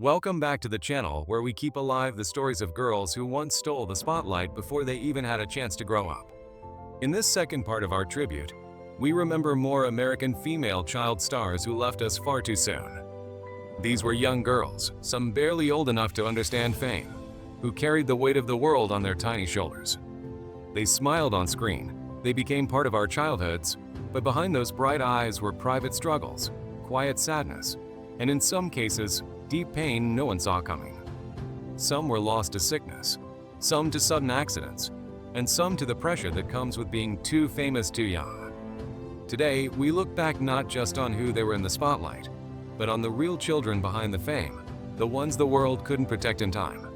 Welcome back to the channel where we keep alive the stories of girls who once stole the spotlight before they even had a chance to grow up. In this second part of our tribute, we remember more American female child stars who left us far too soon. These were young girls, some barely old enough to understand fame, who carried the weight of the world on their tiny shoulders. They smiled on screen, they became part of our childhoods, but behind those bright eyes were private struggles, quiet sadness, and in some cases, deep pain no one saw coming. Some were lost to sickness, some to sudden accidents, and some to the pressure that comes with being too famous too young. Today, we look back not just on who they were in the spotlight, but on the real children behind the fame, the ones the world couldn't protect in time.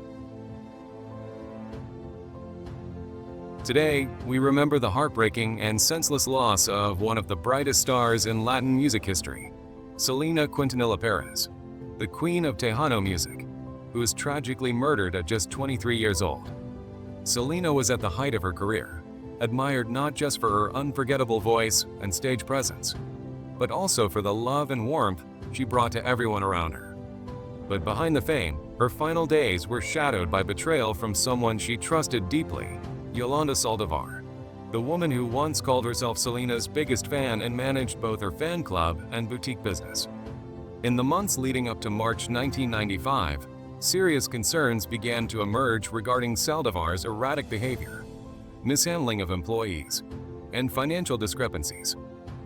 Today, we remember the heartbreaking and senseless loss of one of the brightest stars in Latin music history, Selena Quintanilla Perez, the queen of Tejano music, who was tragically murdered at just 23 years old. Selena was at the height of her career, admired not just for her unforgettable voice and stage presence, but also for the love and warmth she brought to everyone around her. But behind the fame, her final days were shadowed by betrayal from someone she trusted deeply, Yolanda Saldivar, the woman who once called herself Selena's biggest fan and managed both her fan club and boutique business. In the months leading up to March 1995, serious concerns began to emerge regarding Saldivar's erratic behavior, mishandling of employees, and financial discrepancies,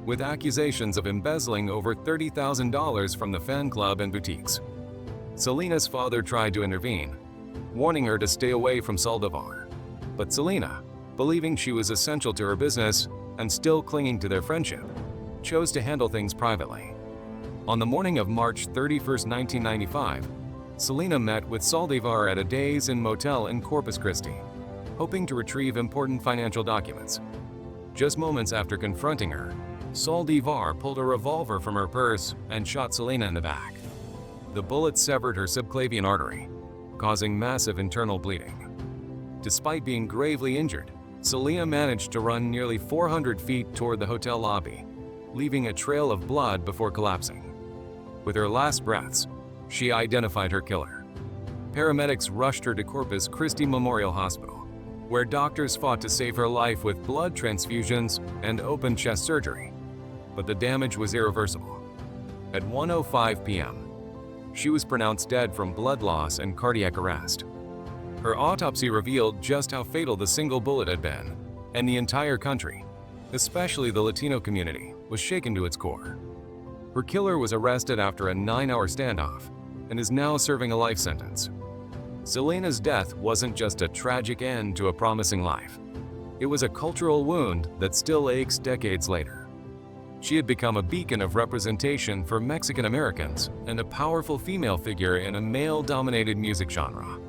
with accusations of embezzling over $30,000 from the fan club and boutiques. Selena's father tried to intervene, warning her to stay away from Saldivar. But Selena, believing she was essential to her business and still clinging to their friendship, chose to handle things privately. On the morning of March 31, 1995, Selena met with Saldivar at a Days Inn motel in Corpus Christi, hoping to retrieve important financial documents. Just moments after confronting her, Saldivar pulled a revolver from her purse and shot Selena in the back. The bullet severed her subclavian artery, causing massive internal bleeding. Despite being gravely injured, Selena managed to run nearly 400 feet toward the hotel lobby, leaving a trail of blood before collapsing. With her last breaths, she identified her killer. Paramedics rushed her to Corpus Christi Memorial Hospital, where doctors fought to save her life with blood transfusions and open chest surgery. But the damage was irreversible. At 1:05 p.m., she was pronounced dead from blood loss and cardiac arrest. Her autopsy revealed just how fatal the single bullet had been, and the entire country, especially the Latino community, was shaken to its core. Her killer was arrested after a 9-hour standoff and is now serving a life sentence. Selena's death wasn't just a tragic end to a promising life. It was a cultural wound that still aches decades later. She had become a beacon of representation for Mexican Americans and a powerful female figure in a male-dominated music genre.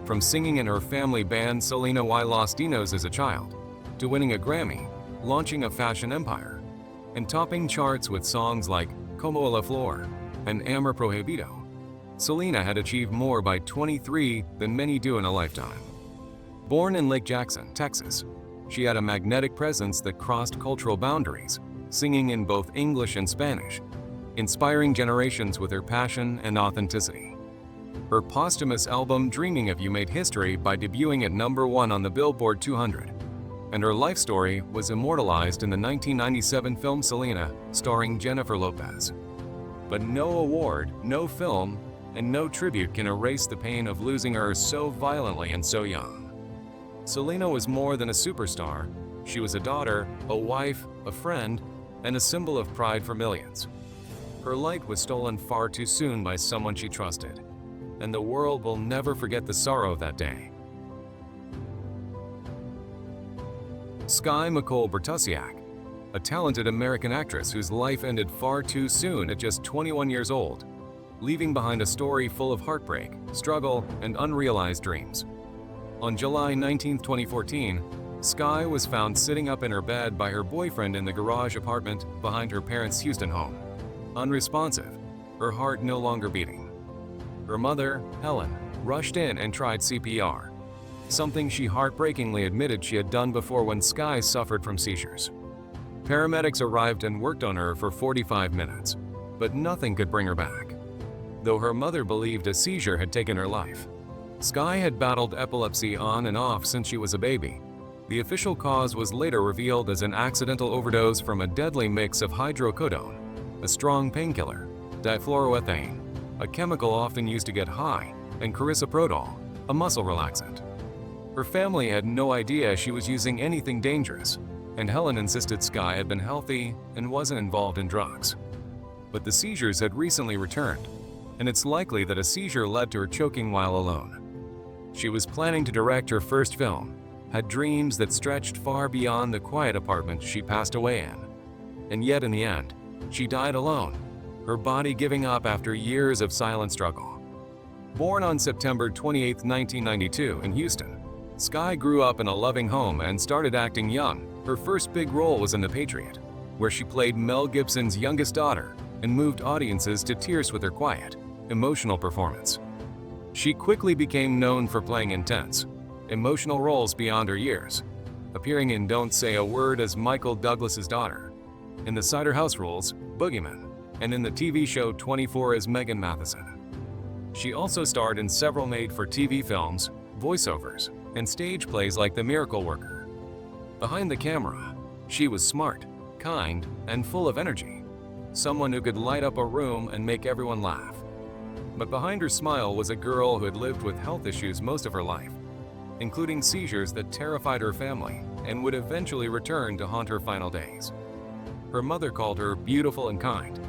From singing in her family band Selena y Los Dinos as a child, to winning a Grammy, launching a fashion empire, and topping charts with songs like Como a la Flor and Amor Prohibido, Selena had achieved more by 23 than many do in a lifetime. Born in Lake Jackson, Texas, she had a magnetic presence that crossed cultural boundaries, singing in both English and Spanish, inspiring generations with her passion and authenticity. Her posthumous album Dreaming of You made history by debuting at #1 on the Billboard 200, and her life story was immortalized in the 1997 film Selena, starring Jennifer Lopez. But no award, no film, and no tribute can erase the pain of losing her so violently and so young. Selena was more than a superstar. She was a daughter, a wife, a friend, and a symbol of pride for millions. Her light was stolen far too soon by someone she trusted, and the world will never forget the sorrow of that day. Skye McCole Bartusiak, a talented American actress whose life ended far too soon at just 21 years old, leaving behind a story full of heartbreak, struggle, and unrealized dreams. On July 19, 2014, Skye was found sitting up in her bed by her boyfriend in the garage apartment behind her parents' Houston home. Unresponsive, her heart no longer beating. Her mother, Helen, rushed in and tried CPR, something she heartbreakingly admitted she had done before when Skye suffered from seizures. Paramedics arrived and worked on her for 45 minutes, but nothing could bring her back. though her mother believed a seizure had taken her life. Skye had battled epilepsy on and off since she was a baby. The official cause was later revealed as an accidental overdose from a deadly mix of hydrocodone, a strong painkiller, difluoroethane, a chemical often used to get high, and carisoprodol, a muscle relaxant. Her family had no idea she was using anything dangerous, and Helen insisted Skye had been healthy and wasn't involved in drugs. But the seizures had recently returned, and it's likely that a seizure led to her choking while alone. She was planning to direct her first film, had dreams that stretched far beyond the quiet apartment she passed away in. And yet in the end, she died alone, her body giving up after years of silent struggle. Born on September 28, 1992 in Houston, Skye grew up in a loving home and started acting young. Her first big role was in The Patriot, where she played Mel Gibson's youngest daughter and moved audiences to tears with her quiet, emotional performance. She quickly became known for playing intense, emotional roles beyond her years, appearing in Don't Say a Word as Michael Douglas's daughter, in The Cider House Rules, Boogeyman, and in the TV show 24 as Megan Matheson. She also starred in several made-for-TV films, voiceovers, and stage plays like The Miracle Worker. Behind the camera, she was smart, kind, and full of energy, someone who could light up a room and make everyone laugh. But behind her smile was a girl who had lived with health issues most of her life, including seizures that terrified her family and would eventually return to haunt her final days. Her mother called her beautiful and kind,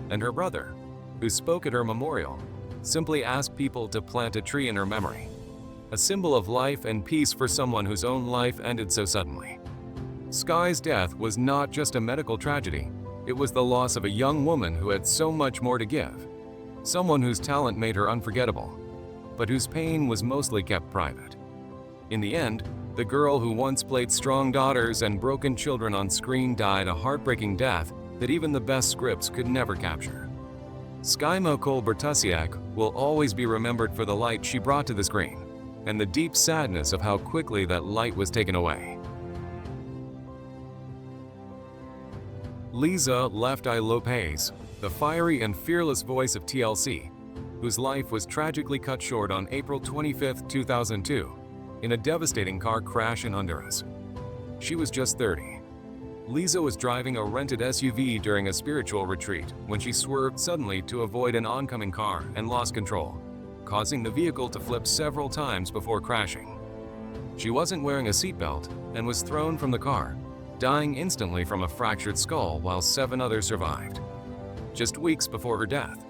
and her brother, who spoke at her memorial, simply asked people to plant a tree in her memory, a symbol of life and peace for someone whose own life ended so suddenly. Skye's death was not just a medical tragedy, it was the loss of a young woman who had so much more to give, someone whose talent made her unforgettable, but whose pain was mostly kept private. In the end, the girl who once played strong daughters and broken children on screen died a heartbreaking death that even the best scripts could never capture. Skye McCole Bartusiak will always be remembered for the light she brought to the screen, and the deep sadness of how quickly that light was taken away. Lisa "Left Eye" Lopes, the fiery and fearless voice of TLC, whose life was tragically cut short on April 25, 2002, in a devastating car crash in Honduras. She was just 30. Lisa was driving a rented SUV during a spiritual retreat when she swerved suddenly to avoid an oncoming car and lost control, causing the vehicle to flip several times before crashing. She wasn't wearing a seatbelt and was thrown from the car, dying instantly from a fractured skull while 7 others survived. Just weeks before her death,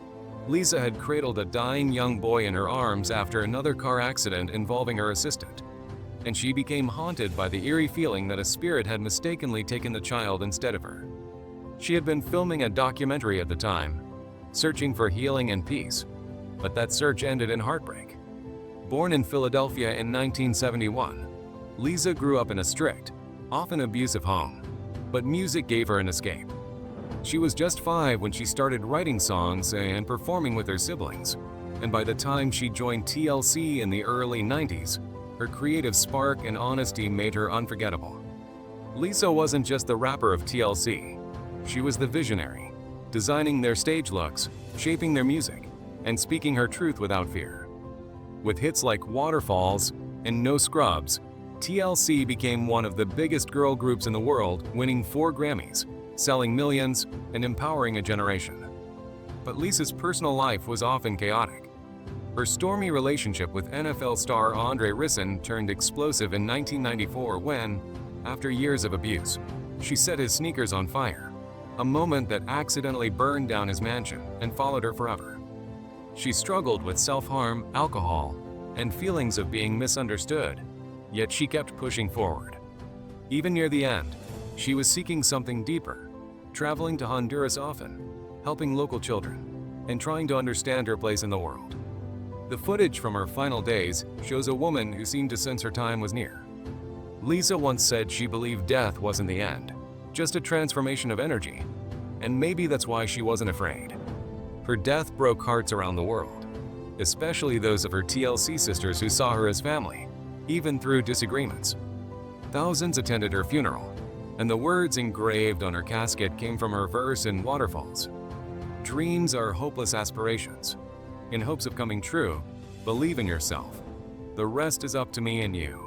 Lisa had cradled a dying young boy in her arms after another car accident involving her assistant, and she became haunted by the eerie feeling that a spirit had mistakenly taken the child instead of her. She had been filming a documentary at the time, searching for healing and peace, but that search ended in heartbreak. Born in Philadelphia in 1971, Lisa grew up in a strict, often abusive home, but music gave her an escape. She was just 5 when she started writing songs and performing with her siblings, and by the time she joined TLC in the early 90s, her creative spark and honesty made her unforgettable. Lisa wasn't just the rapper of TLC, she was the visionary, designing their stage looks, shaping their music, and speaking her truth without fear. With hits like Waterfalls and No Scrubs, TLC became one of the biggest girl groups in the world, winning 4 Grammys, selling millions, and empowering a generation. But Lisa's personal life was often chaotic. Her stormy relationship with NFL star Andre Risson turned explosive in 1994 when, after years of abuse, she set his sneakers on fire, a moment that accidentally burned down his mansion and followed her forever. She struggled with self-harm, alcohol, and feelings of being misunderstood, yet she kept pushing forward. Even near the end, she was seeking something deeper, traveling to Honduras often, helping local children, and trying to understand her place in the world. The footage from her final days shows a woman who seemed to sense her time was near. Lisa once said she believed death wasn't the end, just a transformation of energy, and maybe that's why she wasn't afraid. Her death broke hearts around the world, especially those of her TLC sisters who saw her as family, even through disagreements. Thousands attended her funeral, and the words engraved on her casket came from her verse in Waterfalls. Dreams are hopeless aspirations, in hopes of coming true, believe in yourself. The rest is up to me and you.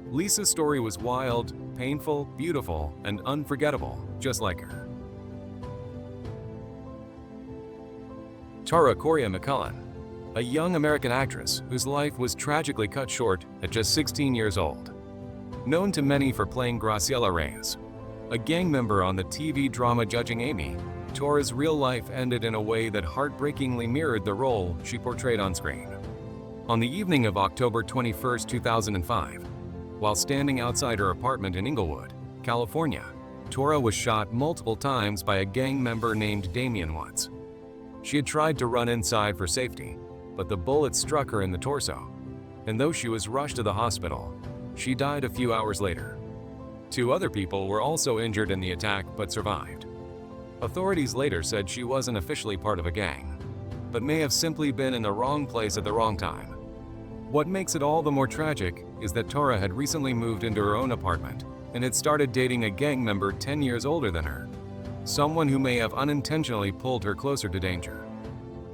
Lisa's story was wild, painful, beautiful, and unforgettable, just like her. Correa-McMullen, a young American actress whose life was tragically cut short at just 16 years old. Known to many for playing Graciela Reyes, a gang member on the TV drama Judging Amy, Tora's real life ended in a way that heartbreakingly mirrored the role she portrayed on screen. On the evening of October 21, 2005, while standing outside her apartment in Inglewood, California, Tora was shot multiple times by a gang member named Damien Woods. She had tried to run inside for safety, but the bullet struck her in the torso, and though she was rushed to the hospital, she died a few hours later. 2 other people were also injured in the attack but survived. Authorities later said she wasn't officially part of a gang, but may have simply been in the wrong place at the wrong time. What makes it all the more tragic is that Tora had recently moved into her own apartment and had started dating a gang member 10 years older than her, someone who may have unintentionally pulled her closer to danger.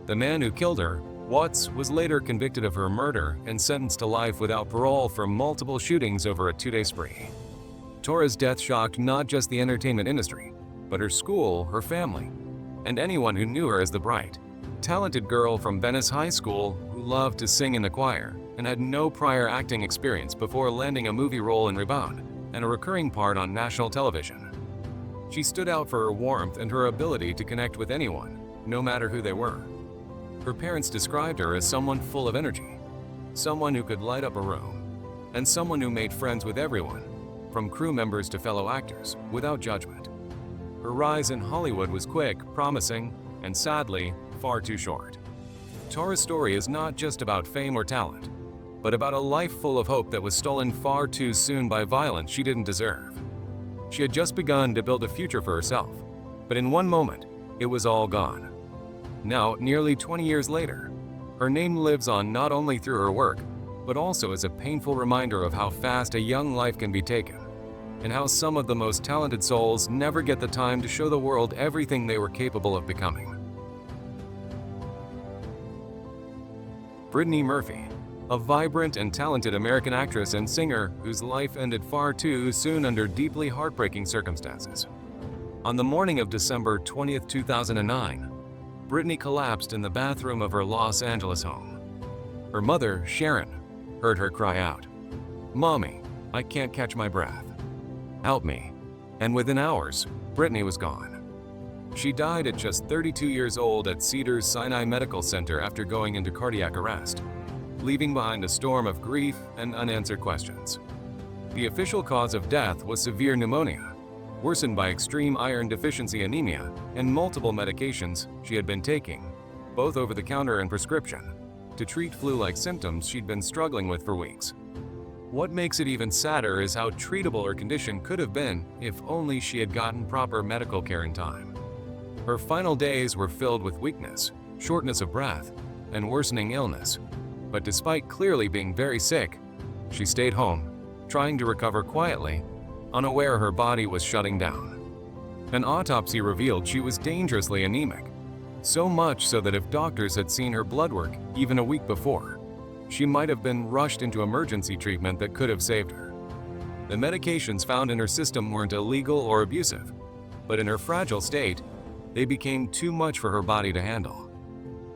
The man who killed her, Watts, was later convicted of her murder and sentenced to life without parole for multiple shootings over a 2-day spree. Tora's death shocked not just the entertainment industry, but her school, her family, and anyone who knew her as the bright, talented girl from Venice High School who loved to sing in the choir and had no prior acting experience before landing a movie role in Rebound and a recurring part on national television. She stood out for her warmth and her ability to connect with anyone, no matter who they were. Her parents described her as someone full of energy, someone who could light up a room, and someone who made friends with everyone, from crew members to fellow actors, without judgment. Her rise in Hollywood was quick, promising, and sadly, far too short. Tora's story is not just about fame or talent, but about a life full of hope that was stolen far too soon by violence she didn't deserve. She had just begun to build a future for herself, but in one moment, it was all gone. Now, nearly 20 years later, her name lives on not only through her work, but also as a painful reminder of how fast a young life can be taken, and how some of the most talented souls never get the time to show the world everything they were capable of becoming. Brittany Murphy, a vibrant and talented American actress and singer whose life ended far too soon under deeply heartbreaking circumstances. On the morning of December 20, 2009, Brittany collapsed in the bathroom of her Los Angeles home. Her mother, Sharon, heard her cry out, "Mommy, I can't catch my breath. Help me." And within hours, Brittany was gone. She died at just 32 years old at Cedars-Sinai Medical Center after going into cardiac arrest, leaving behind a storm of grief and unanswered questions. The official cause of death was severe pneumonia, worsened by extreme iron deficiency anemia and multiple medications she had been taking, both over-the-counter and prescription, to treat flu-like symptoms she'd been struggling with for weeks. What makes it even sadder is how treatable her condition could have been if only she had gotten proper medical care in time. Her final days were filled with weakness, shortness of breath, and worsening illness. But despite clearly being very sick, she stayed home, trying to recover quietly, unaware her body was shutting down. An autopsy revealed she was dangerously anemic, so much so that if doctors had seen her blood work even a week before, she might have been rushed into emergency treatment that could have saved her. The medications found in her system weren't illegal or abusive, but in her fragile state, they became too much for her body to handle.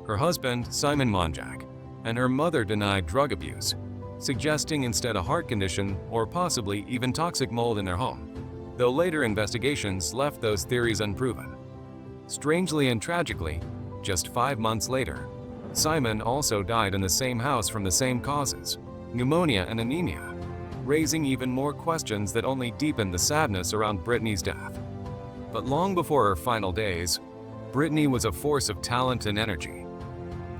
Her husband, Simon Monjack, and her mother denied drug abuse, suggesting instead a heart condition or possibly even toxic mold in their home, though later investigations left those theories unproven. Strangely and tragically, just 5 months later, Simon also died in the same house from the same causes, pneumonia and anemia, raising even more questions that only deepened the sadness around Brittany's death. But long before her final days, Brittany was a force of talent and energy.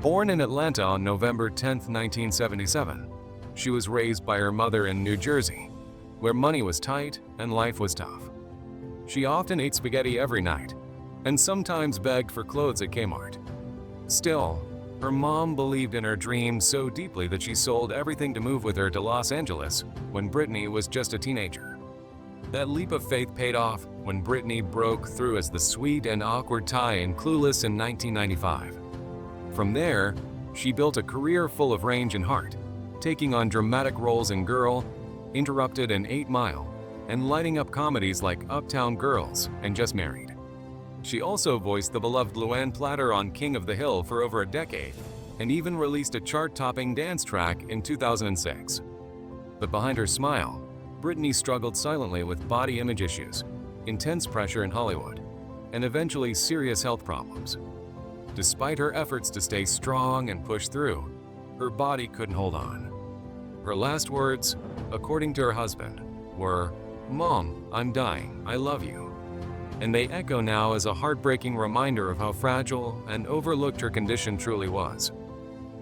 Born in Atlanta on November 10, 1977, she was raised by her mother in New Jersey, where money was tight and life was tough. She often ate spaghetti every night, and sometimes begged for clothes at Kmart. Still, her mom believed in her dream so deeply that she sold everything to move with her to Los Angeles when Brittany was just a teenager. That leap of faith paid off when Brittany broke through as the sweet and awkward Ty in Clueless in 1995. From there, She built a career full of range and heart, taking on dramatic roles in Girl, Interrupted, and 8 Mile, and lighting up comedies like Uptown Girls and Just Married. She also voiced the beloved Luann Platter on King of the Hill for over a decade, and even released a chart-topping dance track in 2006. But behind her smile, Britney struggled silently with body image issues, intense pressure in Hollywood, and eventually serious health problems. Despite her efforts to stay strong and push through, her body couldn't hold on. Her last words, according to her husband, were, "Mom, I'm dying, I love you." And they echo now as a heartbreaking reminder of how fragile and overlooked her condition truly was.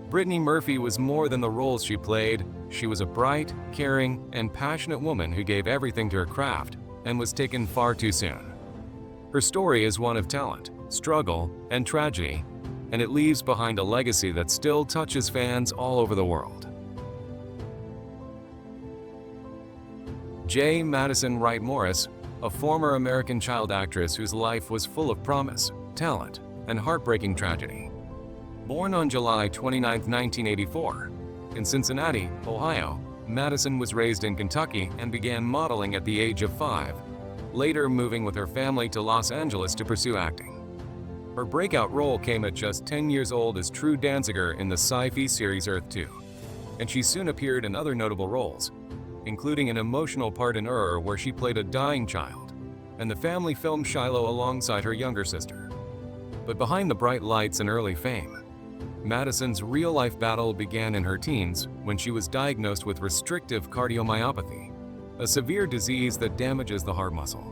Brittany Murphy was more than the roles she played. She was a bright, caring, and passionate woman who gave everything to her craft and was taken far too soon. Her story is one of talent, struggle, and tragedy, and it leaves behind a legacy that still touches fans all over the world. J. Madison Wright Morris, a former American child actress whose life was full of promise, talent, and heartbreaking tragedy. Born on July 29, 1984, in Cincinnati, Ohio, Madison was raised in Kentucky and began modeling at the age of 5, later moving with her family to Los Angeles to pursue acting. Her breakout role came at just 10 years old as True Danziger in the sci-fi series Earth 2, and she soon appeared in other notable roles, including an emotional part in where she played a dying child, and the family film Shiloh alongside her younger sister. But behind the bright lights and early fame, Madison's real-life battle began in her teens when she was diagnosed with restrictive cardiomyopathy, a severe disease that damages the heart muscle.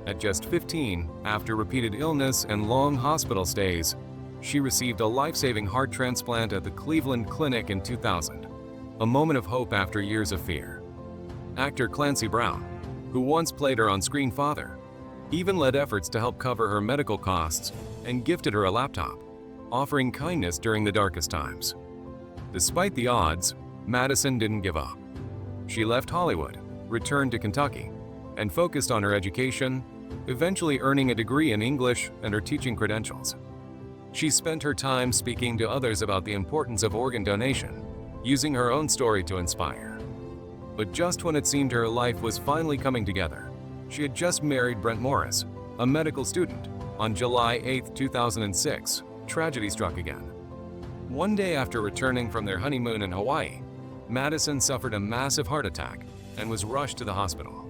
At just 15, after repeated illness and long hospital stays, she received a life-saving heart transplant at the Cleveland Clinic in 2000, a moment of hope after years of fear. Actor Clancy Brown, who once played her on-screen father, even led efforts to help cover her medical costs and gifted her a laptop, offering kindness during the darkest times. Despite the odds, Madison didn't give up. She left Hollywood, returned to Kentucky, and focused on her education, eventually earning a degree in English and her teaching credentials. She spent her time speaking to others about the importance of organ donation, using her own story to inspire. But just when it seemed her life was finally coming together, she had just married Brent Morris, a medical student. On July 8, 2006, tragedy struck again. One day after returning from their honeymoon in Hawaii, Madison suffered a massive heart attack and was rushed to the hospital.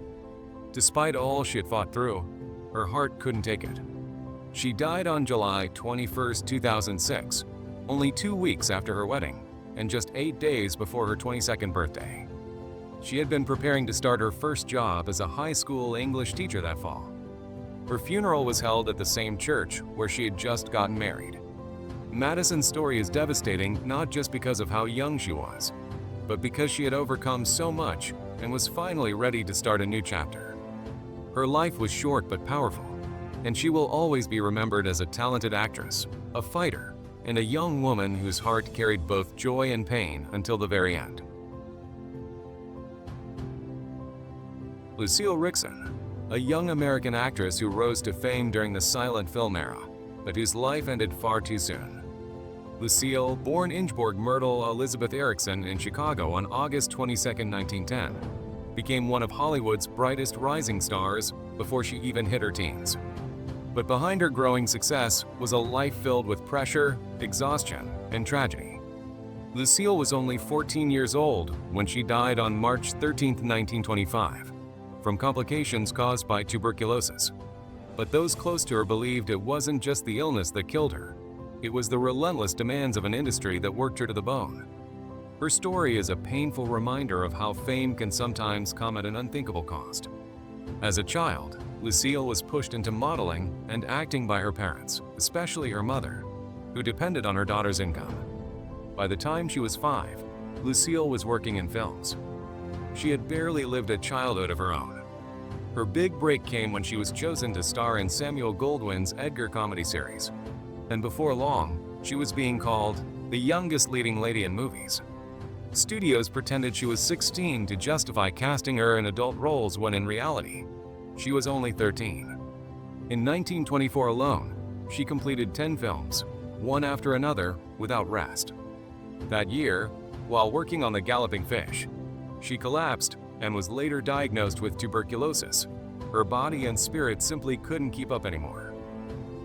Despite all she had fought through, her heart couldn't take it. She died on July 21, 2006, only 2 weeks after her wedding and just 8 days before her 22nd birthday. She had been preparing to start her first job as a high school English teacher that fall. Her funeral was held at the same church where she had just gotten married. Madison's story is devastating not just because of how young she was, but because she had overcome so much and was finally ready to start a new chapter. Her life was short but powerful, and she will always be remembered as a talented actress, a fighter, and a young woman whose heart carried both joy and pain until the very end. Lucille Rickson, a young American actress who rose to fame during the silent film era, but whose life ended far too soon. Lucille, born Ingeborg Myrtle Elizabeth Erickson in Chicago on August 22, 1910, became one of Hollywood's brightest rising stars before she even hit her teens. But behind her growing success was a life filled with pressure, exhaustion, and tragedy. Lucille was only 14 years old when she died on March 13, 1925, from complications caused by tuberculosis. But those close to her believed it wasn't just the illness that killed her. It was the relentless demands of an industry that worked her to the bone. Her story is a painful reminder of how fame can sometimes come at an unthinkable cost. As a child, Lucille was pushed into modeling and acting by her parents, especially her mother, who depended on her daughter's income. By the time she was 5, Lucille was working in films. She had barely lived a childhood of her own. Her big break came when she was chosen to star in Samuel Goldwyn's Edgar comedy series. And before long, she was being called the youngest leading lady in movies. Studios pretended she was 16 to justify casting her in adult roles when in reality, she was only 13. In 1924 alone, she completed 10 films, one after another, without rest. That year, while working on the Galloping Fish, she collapsed and was later diagnosed with tuberculosis. Her body and spirit simply couldn't keep up anymore.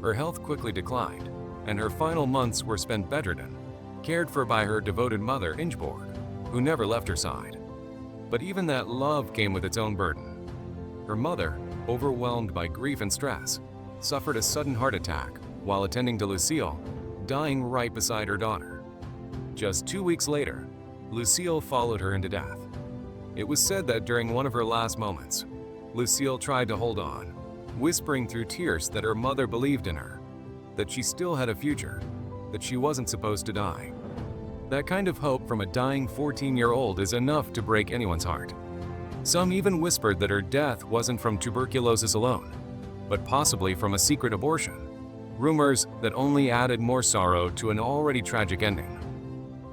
Her health quickly declined, and her final months were spent bedridden, cared for by her devoted mother, Ingeborg, who never left her side. But even that love came with its own burden. Her mother, overwhelmed by grief and stress, suffered a sudden heart attack while attending to Lucille, dying right beside her daughter. Just 2 weeks later, Lucille followed her into death. It was said that during one of her last moments, Lucille tried to hold on, whispering through tears that her mother believed in her, that she still had a future, that she wasn't supposed to die. That kind of hope from a dying 14-year-old is enough to break anyone's heart. Some even whispered that her death wasn't from tuberculosis alone, but possibly from a secret abortion, rumors that only added more sorrow to an already tragic ending.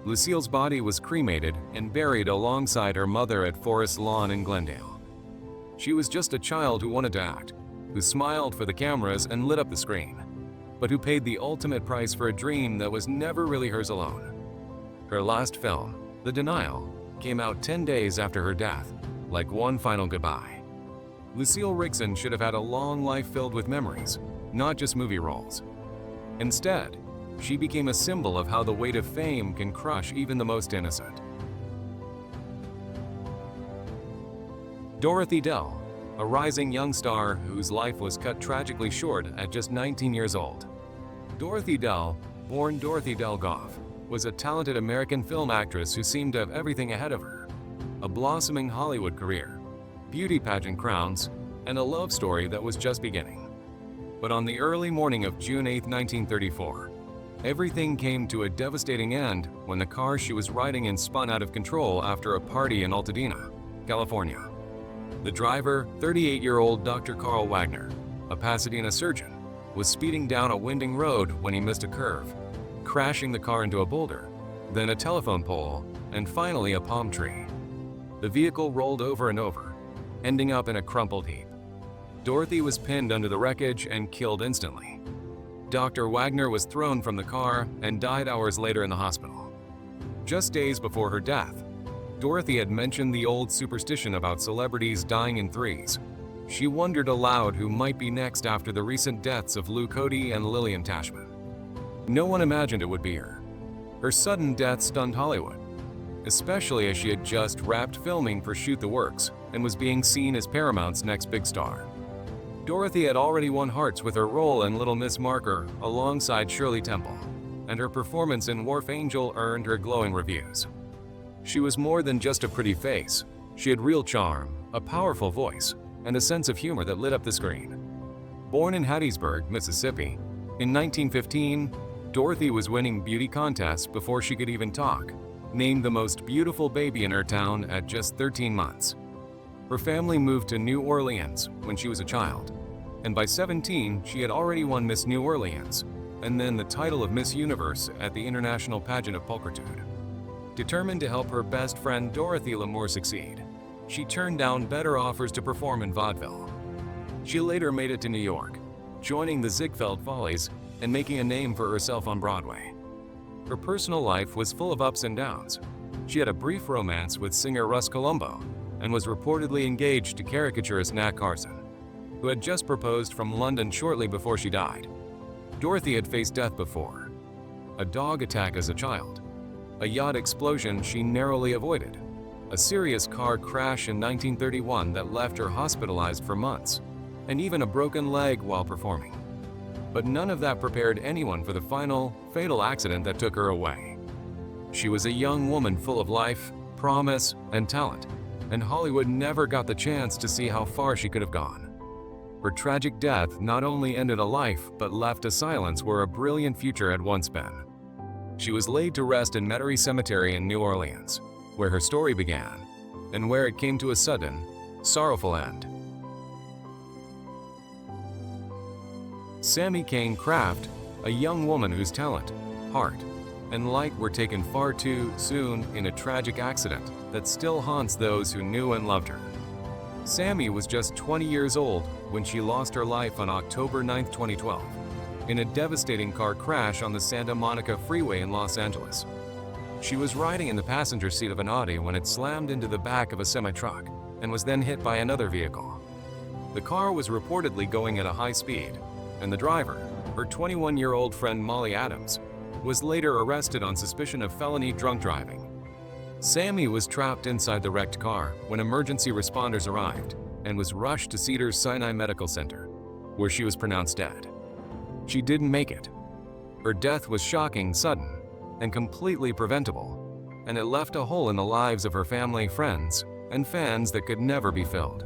Lucille's body was cremated and buried alongside her mother at Forest Lawn in Glendale. She was just a child who wanted to act, who smiled for the cameras and lit up the screen, but who paid the ultimate price for a dream that was never really hers alone. Her last film, The Denial, came out 10 days after her death, like one final goodbye. Lucille Rickson should have had a long life filled with memories, not just movie roles. Instead, she became a symbol of how the weight of fame can crush even the most innocent. Dorothy Dell, a rising young star whose life was cut tragically short at just 19 years old. Dorothy Dell, born Dorothy Dell Goff, was a talented American film actress who seemed to have everything ahead of her: a blossoming Hollywood career, beauty pageant crowns, and a love story that was just beginning. But on the early morning of June 8, 1934, everything came to a devastating end when the car she was riding in spun out of control after a party in Altadena, California. The driver, 38-year-old Dr. Carl Wagner, a Pasadena surgeon, was speeding down a winding road when he missed a curve, crashing the car into a boulder, then a telephone pole, and finally a palm tree. The vehicle rolled over and over, ending up in a crumpled heap. Dorothy was pinned under the wreckage and killed instantly. Dr. Wagner was thrown from the car and died hours later in the hospital. Just days before her death, Dorothy had mentioned the old superstition about celebrities dying in threes. She wondered aloud who might be next after the recent deaths of Lou Cody and Lillian Tashman. No one imagined it would be her. Her sudden death stunned Hollywood, especially as she had just wrapped filming for Shoot the Works and was being seen as Paramount's next big star. Dorothy had already won hearts with her role in Little Miss Marker alongside Shirley Temple, and her performance in Wharf Angel earned her glowing reviews. She was more than just a pretty face. She had real charm, a powerful voice, and a sense of humor that lit up the screen. Born in Hattiesburg, Mississippi, in 1915, Dorothy was winning beauty contests before she could even talk, named the most beautiful baby in her town at just 13 months. Her family moved to New Orleans when she was a child, and by 17, she had already won Miss New Orleans, and then the title of Miss Universe at the International Pageant of Pulchritude. Determined to help her best friend Dorothy Lamour succeed, she turned down better offers to perform in vaudeville. She later made it to New York, joining the Ziegfeld Follies and making a name for herself on Broadway. Her personal life was full of ups and downs. She had a brief romance with singer Russ Colombo and was reportedly engaged to caricaturist Nat Carson, who had just proposed from London shortly before she died. Dorothy had faced death before: a dog attack as a child, a yacht explosion she narrowly avoided, a serious car crash in 1931 that left her hospitalized for months, and even a broken leg while performing. But none of that prepared anyone for the final, fatal accident that took her away. She was a young woman full of life, promise, and talent, and Hollywood never got the chance to see how far she could have gone. Her tragic death not only ended a life, but left a silence where a brilliant future had once been. She was laid to rest in Metairie Cemetery in New Orleans, where her story began, and where it came to a sudden, sorrowful end. Sammy Kane Kraft, a young woman whose talent, heart, and light were taken far too soon in a tragic accident that still haunts those who knew and loved her. Sammy was just 20 years old when she lost her life on October 9, 2012, in a devastating car crash on the Santa Monica Freeway in Los Angeles. She was riding in the passenger seat of an Audi when it slammed into the back of a semi-truck and was then hit by another vehicle. The car was reportedly going at a high speed, and the driver, her 21-year-old friend Molly Adams, was later arrested on suspicion of felony drunk driving. Sammy was trapped inside the wrecked car when emergency responders arrived and was rushed to Cedars-Sinai Medical Center, where she was pronounced dead. She didn't make it. Her death was shocking, sudden, and completely preventable, and it left a hole in the lives of her family, friends, and fans that could never be filled.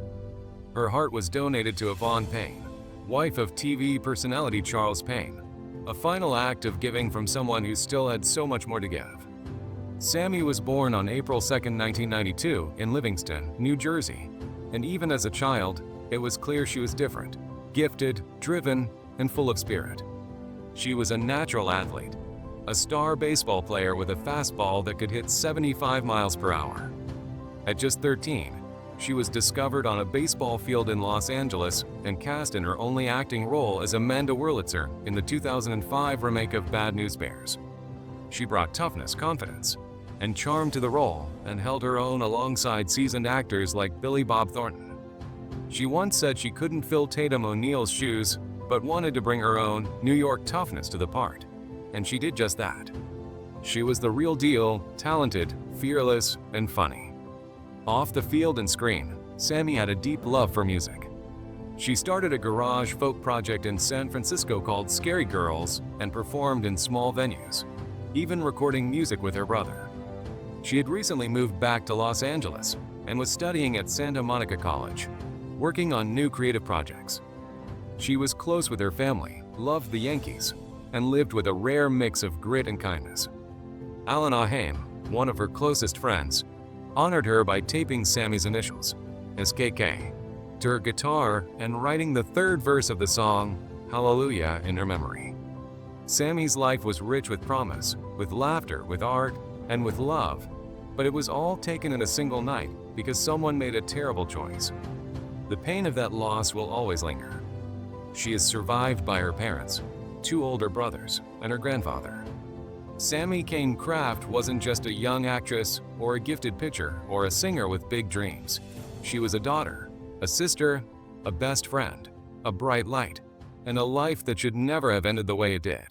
Her heart was donated to Yvonne Payne, wife of TV personality Charles Payne, a final act of giving from someone who still had so much more to give. Sammy was born on April 2, 1992, in Livingston, New Jersey, and even as a child, it was clear she was different, gifted, driven, and full of spirit. She was a natural athlete, a star baseball player with a fastball that could hit 75 miles per hour. At just 13, she was discovered on a baseball field in Los Angeles and cast in her only acting role as Amanda Wurlitzer in the 2005 remake of Bad News Bears. She brought toughness, confidence, and charm to the role and held her own alongside seasoned actors like Billy Bob Thornton. She once said she couldn't fill Tatum O'Neal's shoes, but wanted to bring her own New York toughness to the part, and she did just that. She was the real deal, talented, fearless, and funny. Off the field and screen, Sammy had a deep love for music. She started a garage folk project in San Francisco called Scary Girls and performed in small venues, even recording music with her brother. She had recently moved back to Los Angeles and was studying at Santa Monica College, working on new creative projects. She was close with her family, loved the Yankees, and lived with a rare mix of grit and kindness. Alan Ahame, one of her closest friends, honored her by taping Sammy's initials, SKK, to her guitar and writing the third verse of the song, Hallelujah, in her memory. Sammy's life was rich with promise, with laughter, with art, and with love, but it was all taken in a single night because someone made a terrible choice. The pain of that loss will always linger. She is survived by her parents, 2 older brothers, and her grandfather. Sammy Kane Kraft wasn't just a young actress or a gifted pitcher or a singer with big dreams. She was a daughter, a sister, a best friend, a bright light, and a life that should never have ended the way it did.